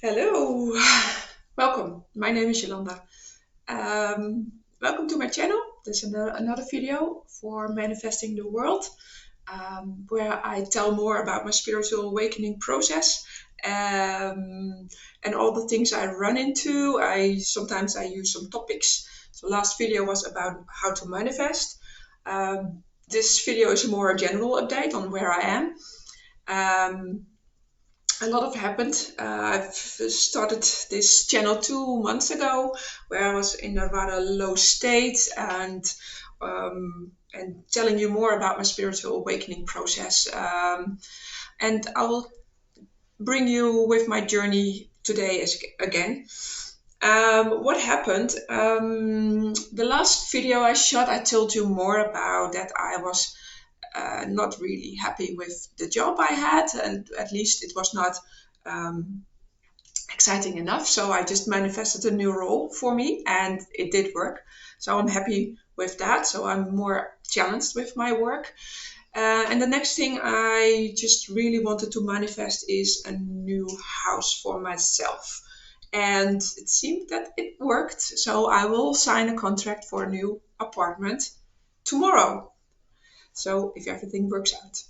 Hello, welcome. My name is Yolanda. Welcome to my channel. This is another video for manifesting the world, where I tell more about my spiritual awakening process and all the things I run into. Sometimes I use some topics. So last video was about how to manifest. This video is a more general update on where I am. A lot have happened. I've started this channel 2 months ago, where I was in a rather low state and telling you more about my spiritual awakening process. And I will bring you with my journey today again. What happened? The last video I shot, I told you more about that I was not really happy with the job I had, and at least it was not exciting enough. So I just manifested a new role for me, and it did work. So I'm happy with that. So I'm more challenged with my work. And the next thing I just really wanted to manifest is a new house for myself. And it seemed that it worked. So I will sign a contract for a new apartment tomorrow. So if everything works out.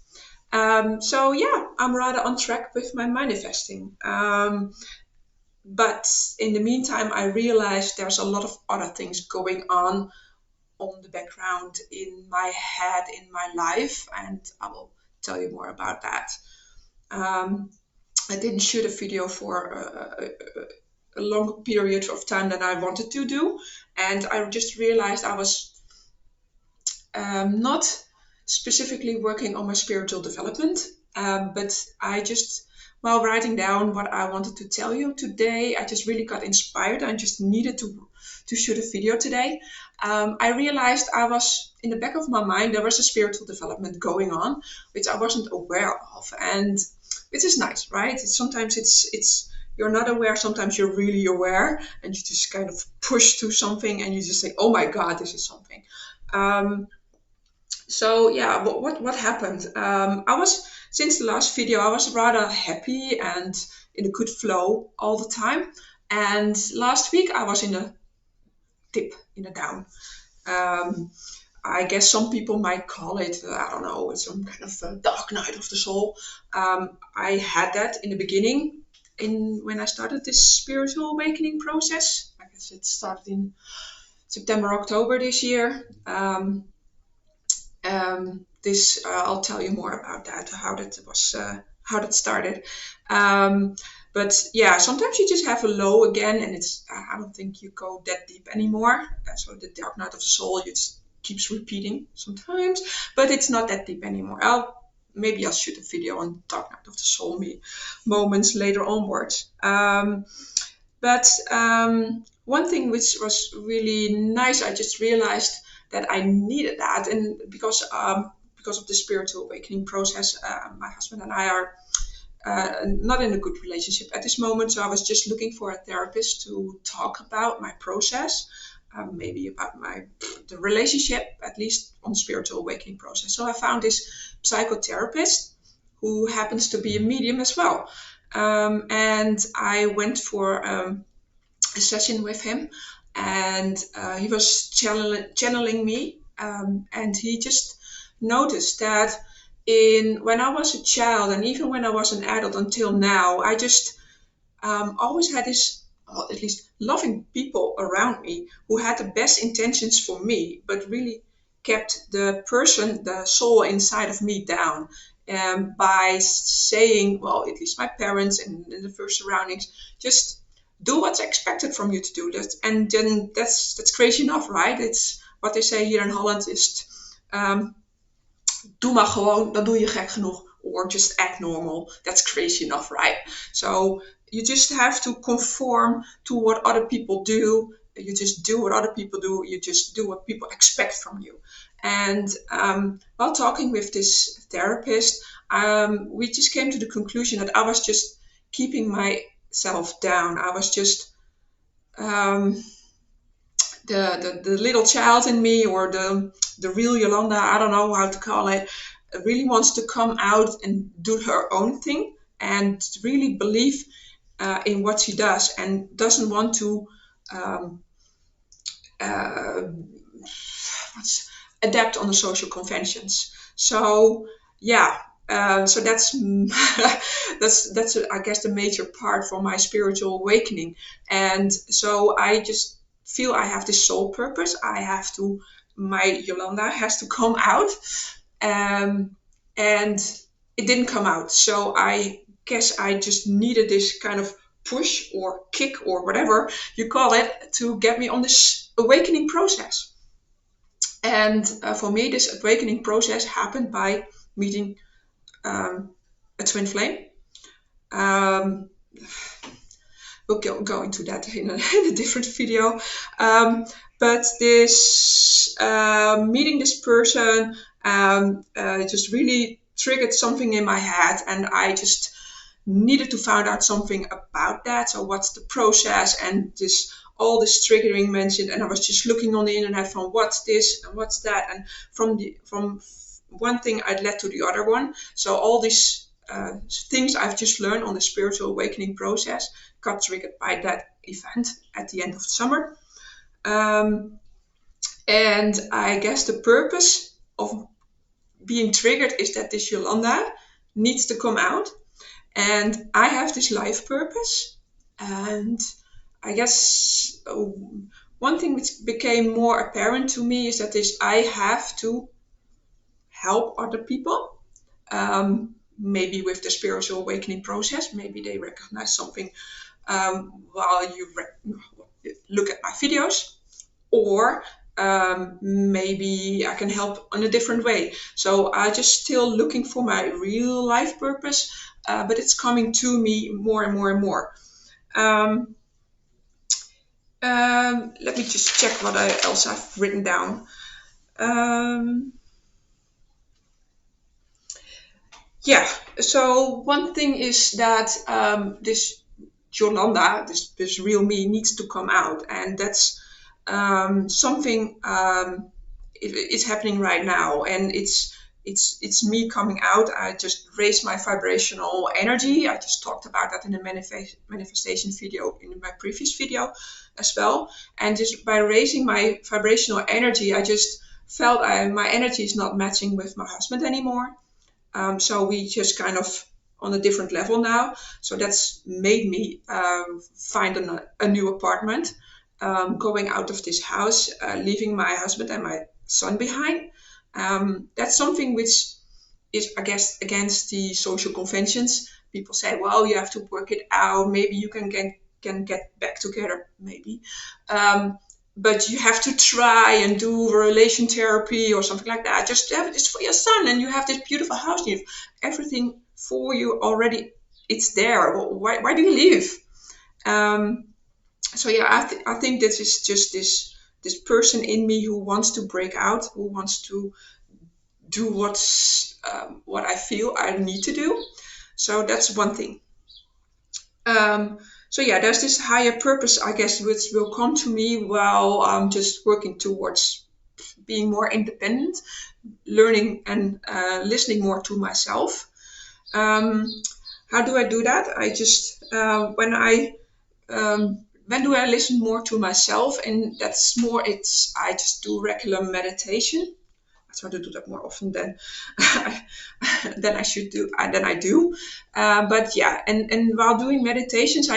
So yeah, I'm rather on track with my manifesting. But in the meantime, I realized there's a lot of other things going on the background in my head, in my life, and I will tell you more about that. I didn't shoot a video for a long period of time that I wanted to do, and I just realized I was not specifically working on my spiritual development, but I just, while writing down what I wanted to tell you today, I just really got inspired. I just needed to shoot a video today. I realized I was, in the back of my mind, there was a spiritual development going on, which I wasn't aware of, and which is nice, right? Sometimes it's you're not aware, sometimes you're really aware, and you just kind of push to something, and you just say, "Oh my God, this is something." So yeah, what happened? I was, since the last video, I was rather happy and in a good flow all the time. And last week I was in a dip, in a down. I guess some people might call it, I don't know, it's some kind of a dark night of the soul. I had that in the beginning, when I started this spiritual awakening process. I guess it started in September, October this year. I'll tell you more about that, how that started. But yeah, sometimes you just have a low again, and I don't think you go that deep anymore. So the dark night of the soul, it just keeps repeating sometimes, but it's not that deep anymore. Maybe I'll shoot a video on dark night of the soul moments later onwards. But one thing which was really nice, I just realized that I needed that, and because of the spiritual awakening process, my husband and I are not in a good relationship at this moment. So I was just looking for a therapist to talk about my process, maybe about the relationship, at least on the spiritual awakening process. So I found this psychotherapist who happens to be a medium as well, and I went for a session with him, and he was channeling me, and he just noticed that when I was a child, and even when I was an adult until now, I just always had this, well, at least loving people around me who had the best intentions for me, but really kept the soul inside of me down, by saying, well, at least my parents and the first surroundings, just do what's expected from you to do that, and then that's crazy enough, right? It's what they say here in Holland is, doe maar gewoon, dan doe je gek genoeg, or just act normal. That's crazy enough, right? So you just have to conform to what other people do. You just do what other people do. You just do what people expect from you. And while talking with this therapist, we just came to the conclusion that I was just keeping myself down. I was just the little child in me, or the real Yolanda, I don't know how to call it, really wants to come out and do her own thing, and really believe in what she does and doesn't want to um, uh, adapt on the social conventions. So yeah, so that's that's I guess the major part for my spiritual awakening. And so I just feel I have this soul purpose. I have to, my Yolanda has to come out, and it didn't come out. So I guess I just needed this kind of push or kick or whatever you call it to get me on this awakening process. And for me, this awakening process happened by meeting a twin flame. Um, we'll go into that in a different video. But this meeting this person just really triggered something in my head, and I just needed to find out something about that. So what's the process, and this all this triggering mentioned, and I was just looking on the internet from what's this and what's that, and from one thing I'd led to the other one. So all these things I've just learned on the spiritual awakening process got triggered by that event at the end of the summer. And I guess the purpose of being triggered is that this Yolanda needs to come out, and I have this life purpose. And I guess one thing which became more apparent to me is that I have to help other people, maybe with the spiritual awakening process. Maybe they recognize something while you look at my videos, or maybe I can help in a different way. So I'm just still looking for my real life purpose, but it's coming to me more and more and more. Let me just check what else I've written down. Yeah, so one thing is that this Yolanda, this real me, needs to come out, and that's something it's happening right now, and it's me coming out. I just raised my vibrational energy. I just talked about that in the manifestation video in my previous video as well. And just by raising my vibrational energy, I just felt my energy is not matching with my husband anymore. So we just kind of on a different level now. So that's made me find a new apartment, going out of this house, leaving my husband and my son behind. That's something which is, I guess, against the social conventions. People say, well, you have to work it out. Maybe you can get back together, maybe. But you have to try and do relation therapy or something like that. Just have it just for your son, and you have this beautiful house. You have everything for you already. It's there. Why do you leave? So yeah, I think this is just this person in me who wants to break out, who wants to do what I feel I need to do. So that's one thing. So yeah, there's this higher purpose, I guess, which will come to me while I'm just working towards being more independent, learning and listening more to myself. How do I do that? I just when do I listen more to myself? And that's more, I just do regular meditation. I try to do that more often than I should do, than I do. But yeah, and while doing meditations,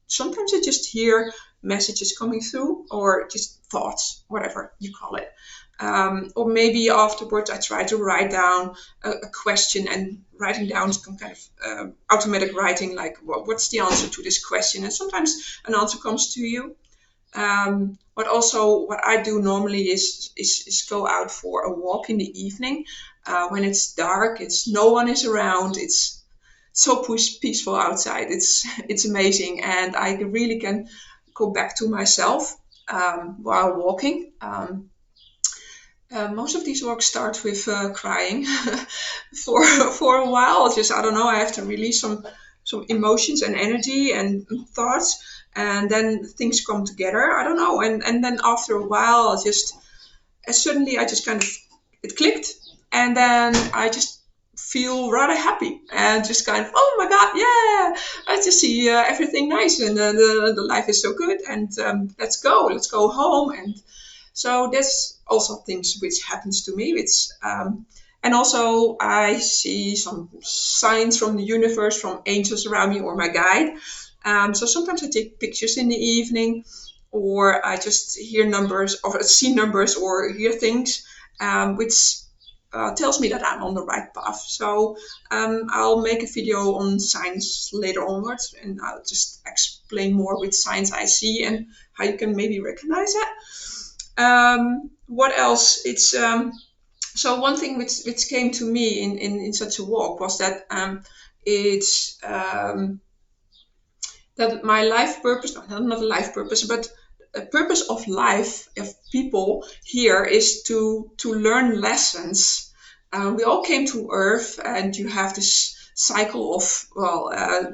sometimes I just hear messages coming through, or just thoughts, whatever you call it. Or maybe afterwards I try to write down a question, and writing down some kind of automatic writing, like what's the answer to this question? And sometimes an answer comes to you. But also what I do normally is go out for a walk in the evening when it's dark, no one is around, it's so peaceful outside. It's amazing, and I really can go back to myself while walking. Most of these walks start with crying for a while. Just, I don't know, I have to release some emotions and energy and thoughts, and then things come together. I don't know, and then after a while, suddenly I just kind of, it clicked, and then I just feel rather happy and just kind of, oh my god, yeah, I just see everything nice, and the life is so good, and let's go home. And so that's also things which happens to me. And also I see some signs from the universe, from angels around me, or my guide. So sometimes I take pictures in the evening, or I just hear numbers, or see numbers, or hear things, which tells me that I'm on the right path. So I'll make a video on signs later onwards, and I'll just explain more which signs I see and how you can maybe recognize it. What else? It's so one thing which came to me in such a walk was that it's that my life purpose, not a life purpose, but a purpose of life of people here is to learn lessons. We all came to Earth, and you have this cycle of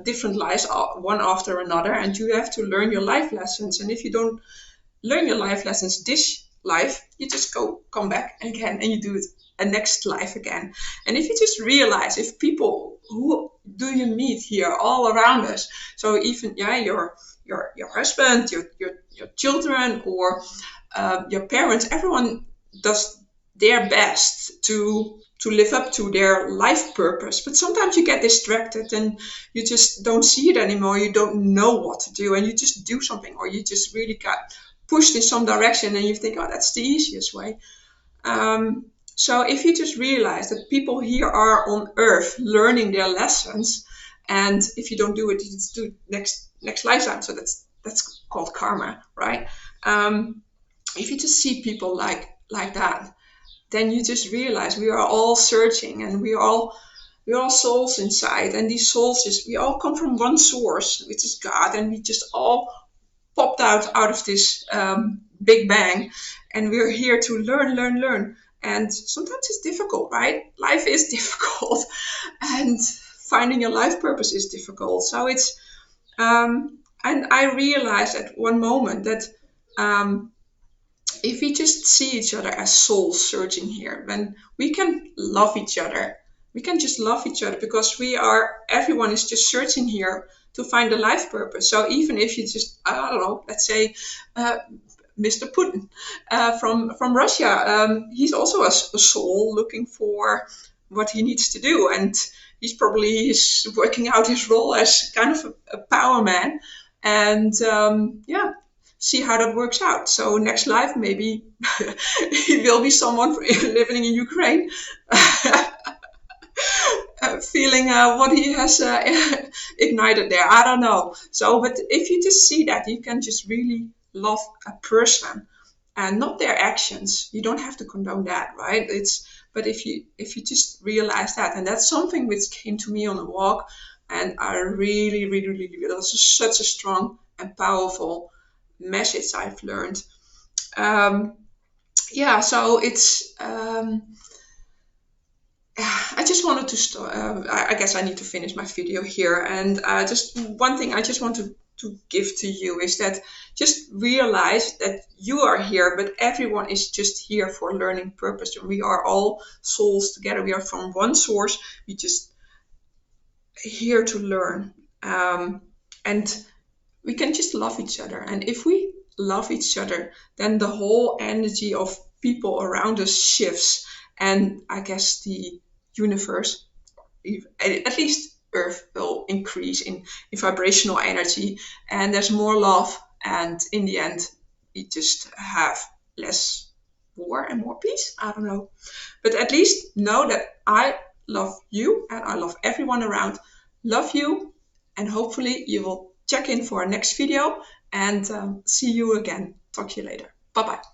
different lives, one after another, and you have to learn your life lessons. And if you don't learn your life lessons this life, you just come back again, and you do it a next life again. And if you just realize, if people, who do you meet here all around us? So even your husband, your children, or your parents, everyone does their best to live up to their life purpose. But sometimes you get distracted and you just don't see it anymore. You don't know what to do, and you just do something, or you just really got pushed in some direction, and you think, oh, that's the easiest way. So if you just realize that people here are on Earth learning their lessons, and if you don't do it, you just do it next lifetime. So that's called karma, right? If you just see people like that, then you just realize we are all searching, and we are all souls inside, and these souls we all come from one source, which is God, and we just all popped out of this Big Bang, and we're here to learn. And sometimes it's difficult, right? Life is difficult, and finding your life purpose is difficult. So it's and I realized at one moment that if we just see each other as souls searching here, then we can love each other. We can just love each other, because everyone is just searching here to find a life purpose. So even if you just, I don't know, let's say Mr. Putin from Russia, he's also a soul looking for what he needs to do, and he's probably working out his role as kind of a power man, and see how that works out. So next life, maybe he will be someone living in Ukraine. Feeling what he has ignited there. I don't know. So, but if you just see that, you can just really love a person and not their actions. You don't have to condone that, right? But if you just realize that, and that's something which came to me on the walk, and I really, that's such a strong and powerful message I've learned. So it's I just wanted to start. I guess I need to finish my video here, and just one thing I just want to give to you is that just realize that you are here, but everyone is just here for learning purpose, and we are all souls together. We are from one source. We just here to learn, and we can just love each other. And if we love each other, then the whole energy of people around us shifts, and I guess the universe, at least Earth, will increase in vibrational energy, and there's more love, and in the end we just have less war and more peace. I don't know, but at least know that I love you, and I love everyone around. Love you, and hopefully you will check in for our next video, and see you again. Talk to you later. Bye bye.